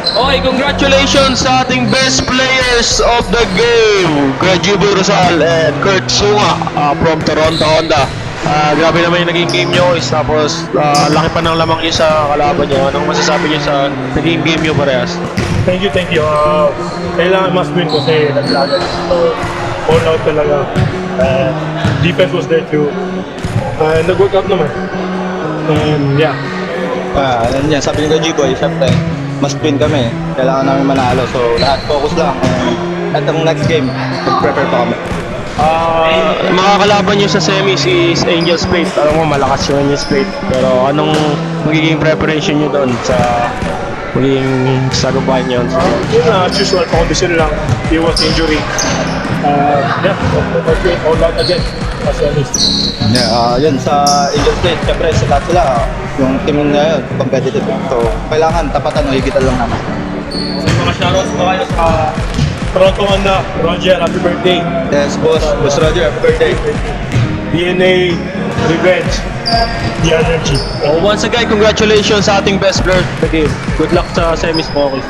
Okay, congratulations sa ating best players of the game. Grajibo Rosal and Kurt Sunga from Toronto Honda. Grabe naman yung naging game nyo is tapos laki pa ng lamang nyo sa kalaban nyo. Anong masasabi nyo sa naging game nyo parehas? Thank you, thank you. Kailangan mas win kasi naglagan. So, all out talaga. And defense was there too. And nag-work out naman. And yeah. Yan, sabi ni G-Boy, syempre, must win kami. Kailangan namin manalo. So, lahat focus lang. At ang next game, mag-prepare pa kami. Mga kalaban nyo sa semis is Angels Plate. Alam mo, malakas yung Angels Plate. Pero anong magiging preparation nyo doon sa magiging sagubahan nyo? Yun na, as usual, competition lang. Iwas injury. Yeah, all out again. Yeah, yun, sa Angel State, syempre, sila, yung team na yun, competitive. So, kailangan tapatan o higitan lang naman. Mga shoutouts pa kayo sa Toronto Honda. Roger, happy birthday. Yes, boss. Boss Roger, happy birthday. DNA, Revenge, The Energy. Once again, congratulations sa ating best player of the game. Good luck sa semis, Pokey.